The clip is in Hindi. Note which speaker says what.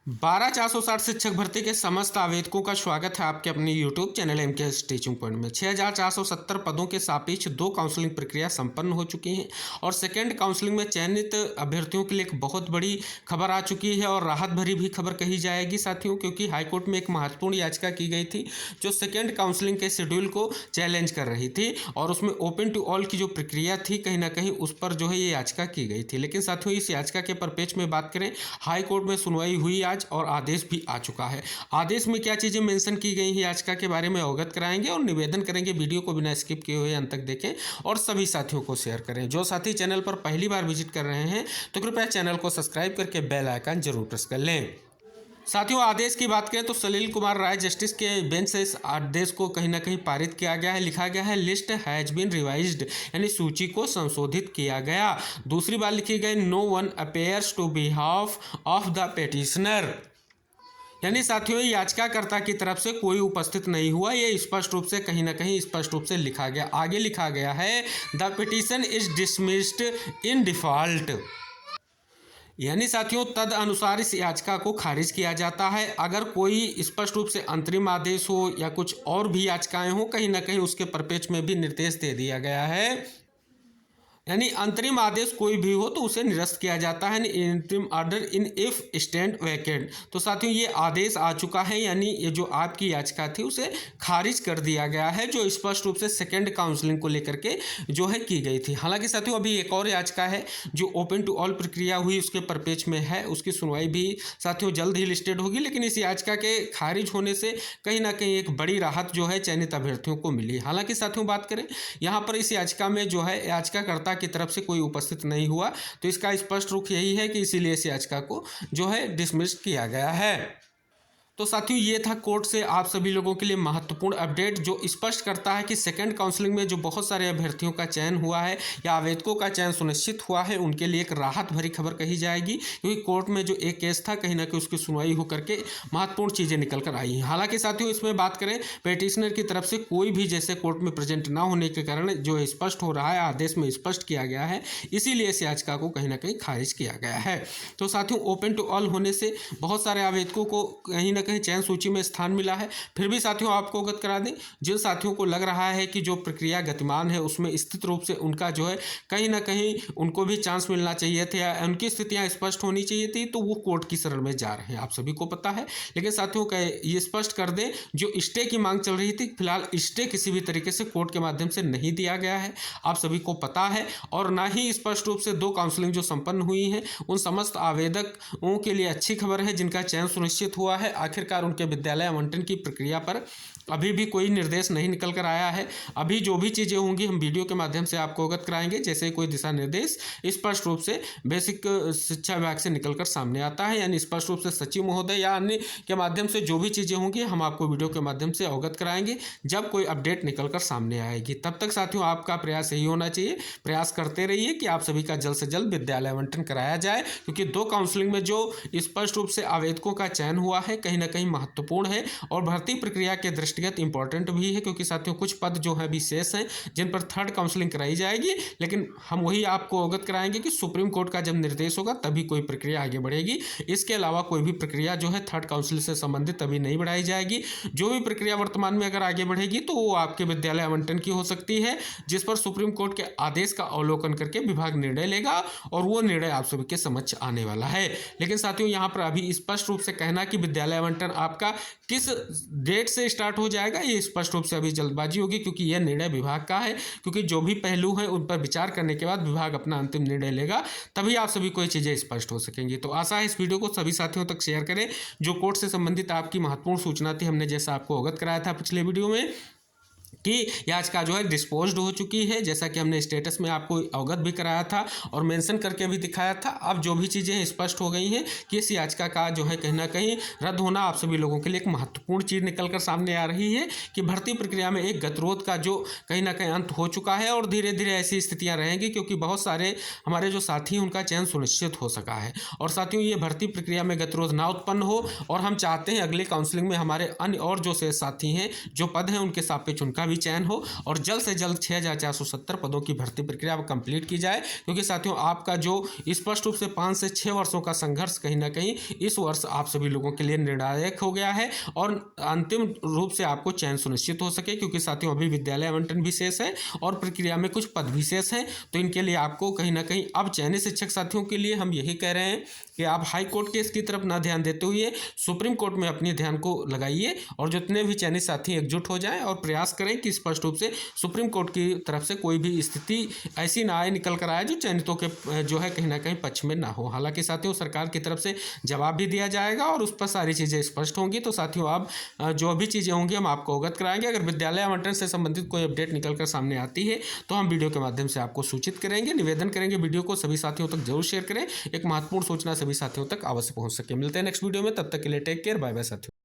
Speaker 1: 12,460 शिक्षक भर्ती के समस्त आवेदकों का स्वागत है आपके अपने YouTube channel MKS teaching point में। 6,470 पदों के सापेक्ष 2 काउंसलिंग प्रक्रिया संपन्न हो चुकी हैं और सेकेंड काउंसलिंग में चयनित अभ्यर्थियों के लिए एक बहुत बड़ी खबर आ चुकी है और राहत भरी भी खबर कही जाएगी साथियों, क्योंकि हाईकोर्ट में एक महत्वपूर्ण याचिका की गई थी जो सेकेंड काउंसलिंग के शेड्यूल को चैलेंज कर रही थी और उसमें ओपन टू ऑल की जो प्रक्रिया थी कहीं ना कहीं उस पर जो है ये याचिका की गई थी। लेकिन साथियों इस याचिका के परिप्रेक्ष्य में बात करें, हाईकोर्ट में सुनवाई हुई और आदेश भी आ चुका है। आदेश में क्या चीज़ें मेंशन की गई हैं याचिका के बारे में अवगत कराएंगे और निवेदन करेंगे वीडियो को बिना स्किप किए हुए अंत तक देखें और सभी साथियों को शेयर करें। जो साथी चैनल पर पहली बार विजिट कर रहे हैं तो कृपया चैनल को सब्सक्राइब करके बेल आइकन जरूर प्रेस कर लें। साथियों आदेश की बात करें तो सलील कुमार राय जस्टिस के बेंच से इस आदेश को कहीं ना कहीं पारित किया गया है। लिखा गया है लिस्ट हैज बीन रिवाइज्ड, यानी सूची को संशोधित किया गया। दूसरी बार लिखी गई no one appears to behalf of the petitioner, यानी साथियों याचिकाकर्ता की तरफ से कोई उपस्थित नहीं हुआ। ये स्पष्ट रूप से कहीं ना कहीं स्पष्ट रूप से लिखा गया। आगे लिखा गया है the petition is dismissed in default, यानी साथियों तद अनुसार इस याचिका को खारिज किया जाता है। अगर कोई स्पष्ट रूप से अंतरिम आदेश हो या कुछ और भी याचिकाएं हो कहीं ना कहीं उसके परिप्रेक्ष्य में भी निर्देश दे दिया गया है, यानी अंतरिम आदेश कोई भी हो तो उसे निरस्त किया जाता है। Interim order in if stand vacant, तो साथियों ये आदेश आ चुका है, यानी ये जो आपकी याचिका थी उसे खारिज कर दिया गया है जो स्पष्ट रूप से सेकंड काउंसलिंग को लेकर के जो है की गई थी। हालांकि साथियों अभी एक और याचिका है जो ओपन टू ऑल प्रक्रिया हुई उसके परिप्रेक्ष्य में है, उसकी सुनवाई भी साथियों जल्द ही लिस्टेड होगी। लेकिन इस याचिका के खारिज होने से कहीं ना कहीं एक बड़ी राहत जो है चयनित अभ्यर्थियों को मिली। हालांकि साथियों बात करें यहाँ पर इस याचिका में जो है याचिकाकर्ता की तरफ से कोई उपस्थित नहीं हुआ, तो इसका स्पष्ट रुख यही है कि इसीलिए इस याचिका को जो है डिसमिस किया गया है। तो साथियों ये था कोर्ट से आप सभी लोगों के लिए महत्वपूर्ण अपडेट जो स्पष्ट करता है कि सेकंड काउंसलिंग में जो बहुत सारे अभ्यर्थियों का चयन हुआ है या आवेदकों का चयन सुनिश्चित हुआ है उनके लिए एक राहत भरी खबर कही जाएगी, क्योंकि कोर्ट में जो एक केस था कहीं ना कहीं उसकी सुनवाई होकर के महत्वपूर्ण चीज़ें निकल कर आई हैं। हालांकि साथियों इसमें बात करें पेटिशनर की तरफ से कोई भी जैसे कोर्ट में प्रेजेंट ना होने के कारण जो स्पष्ट हो रहा है आदेश में स्पष्ट किया गया है, इसीलिए इस याचिका को कहीं ना कहीं खारिज किया गया है। तो साथियों ओपन टू ऑल होने से बहुत सारे आवेदकों को कहीं ना कहीं चयन सूची में स्थान मिला है। फिर भी साथियों आपको अवगत करा दें, जिन साथियों को लग रहा है कि जो प्रक्रिया गतिमान है उसमें स्थित रूप से उनका जो है कहीं ना कहीं उनको भी चांस मिलना चाहिए थे या उनकी स्थितियां स्पष्ट होनी चाहिए थी, तो वो कोर्ट की शरण में जा रहे हैं, आप सभी को पता है। लेकिन साथियों का ये स्पष्ट कर दें जो स्टे की मांग चल रही थी, फिलहाल स्टे किसी भी तरीके से कोर्ट के माध्यम से नहीं दिया गया है, आप सभी को पता है। और ना ही स्पष्ट रूप से 2 काउंसलिंग जो संपन्न हुई हैं उन समस्त आवेदकों के लिए अच्छी खबर है जिनका चयन सुनिश्चित हुआ है। आखिरकार उनके विद्यालय आवंटन की प्रक्रिया पर अभी भी कोई निर्देश नहीं निकल कर आया है। अभी जो भी चीज़ें होंगी हम वीडियो के माध्यम से आपको अवगत कराएंगे, जैसे कोई दिशा निर्देश स्पष्ट रूप से बेसिक शिक्षा विभाग से निकलकर सामने आता है, यानी स्पष्ट रूप से सचिव महोदय या अन्य के माध्यम से जो भी चीज़ें होंगी हम आपको वीडियो के माध्यम से अवगत कराएंगे जब कोई अपडेट निकल कर सामने आएगी। तब तक साथियों आपका प्रयास यही होना चाहिए, प्रयास करते रहिए कि आप सभी का जल्द से जल्द विद्यालय आवंटन कराया जाए, क्योंकि 2 काउंसलिंग में जो स्पष्ट रूप से आवेदकों का चयन हुआ है कहीं ना कहीं महत्वपूर्ण है और भर्ती प्रक्रिया के दृष्टिगत इंपॉर्टेंट भी है, क्योंकि साथियों कुछ पद जो है अभी शेष हैं जिन पर थर्ड काउंसलिंग कराई जाएगी। लेकिन हम वही आपको अवगत कराएंगे कि सुप्रीम कोर्ट का जब निर्देश होगा तभी कोई प्रक्रिया आगे बढ़ेगी, इसके अलावा कोई भी प्रक्रिया जो है थर्ड काउंसिल से संबंधित अभी नहीं बढ़ाई जाएगी। जो भी प्रक्रिया वर्तमान में अगर आगे बढ़ेगी तो वो आपके विद्यालय आवंटन की हो सकती है, जिस पर सुप्रीम कोर्ट के आदेश का अवलोकन करके विभाग निर्णय लेगा और वो निर्णय आप सभी के समक्ष आने वाला है। लेकिन साथियों यहाँ पर अभी स्पष्ट रूप से कहना कि विद्यालय आवंटन आपका किस डेट से स्टार्ट हो जाएगा ये स्पष्ट रूप से अभी जल्दबाजी होगी, क्योंकि यह निर्णय विभाग का है, क्योंकि जो भी पहलू हैं उन पर विचार करने के बाद विभाग अपना अंतिम निर्णय लेगा, तभी आप सभी को ये चीज़ें स्पष्ट हो सकेंगी। तो आशा है इस वीडियो को सभी साथियों तक शेयर करें। जो कोर्ट से संबंधित आपकी महत्वपूर्ण सूचना थी हमने जैसा आपको अवगत कराया था पिछले वीडियो में कि याचिका जो है डिस्पोज्ड हो चुकी है, जैसा कि हमने स्टेटस में आपको अवगत भी कराया था और मेंशन करके भी दिखाया था। अब जो भी चीज़ें स्पष्ट हो गई हैं कि इस याचिका का जो है कहीं ना कहीं रद्द होना आप सभी लोगों के लिए एक महत्वपूर्ण चीज़ निकल कर सामने आ रही है कि भर्ती प्रक्रिया में एक गतिरोध का जो कहीं ना कहीं अंत हो चुका है और धीरे धीरे ऐसी स्थितियाँ रहेंगी, क्योंकि बहुत सारे हमारे जो साथी हैं उनका चयन सुनिश्चित हो सका है। और साथियों ये भर्ती प्रक्रिया में गतिरोध ना उत्पन्न हो और हम चाहते हैं अगले काउंसलिंग में हमारे अन्य और जो शेष साथी हैं जो पद हैं उनके सापेक्ष उनका भी भी चयन हो और जल्द से जल्द 6470 पदों की भर्ती प्रक्रिया कंप्लीट की जाए, क्योंकि साथियों आपका जो स्पष्ट रूप से 5 से 6 वर्षों का संघर्ष कहीं ना कहीं इस वर्ष आप सभी लोगों के लिए निर्णायक हो गया है और अंतिम रूप से आपको चयन सुनिश्चित हो सके, क्योंकि साथियों अभी विद्यालय आवंटन भी शेष है और प्रक्रिया में कुछ पद भी शेष हैं। तो इनके लिए आपको कहीं ना कहीं अब चयनित शिक्षक साथियों के लिए हम यही कह रहे हैं कि आप हाई कोर्ट केस की तरफ ना ध्यान देते हुए सुप्रीम कोर्ट में अपने ध्यान को लगाइए और जितने भी चयनित साथी एकजुट हो जाएं और प्रयास करें कि स्पष्ट रूप से सुप्रीम कोर्ट की तरफ से कोई भी स्थिति ऐसी ना आए, निकल कर आए जो चयनितों के जो है कहीं ना कहीं पक्ष में ना हो। हालांकि साथियों सरकार की तरफ से जवाब भी दिया जाएगा और उस पर सारी चीज़ें स्पष्ट होंगी। तो साथियों आप जो भी चीज़ें होंगी हम आपको अवगत कराएंगे। अगर विद्यालय आवंटन से संबंधित कोई अपडेट निकल कर सामने आती है तो हम वीडियो के माध्यम से आपको सूचित करेंगे। निवेदन करेंगे वीडियो को सभी साथियों तक जरूर शेयर करें, एक महत्वपूर्ण सूचना सभी साथियों तक अवश्य पहुंच सके। मिलते हैं नेक्स्ट वीडियो में, तब तक के लिए टेक केयर, बाय बाय साथियों।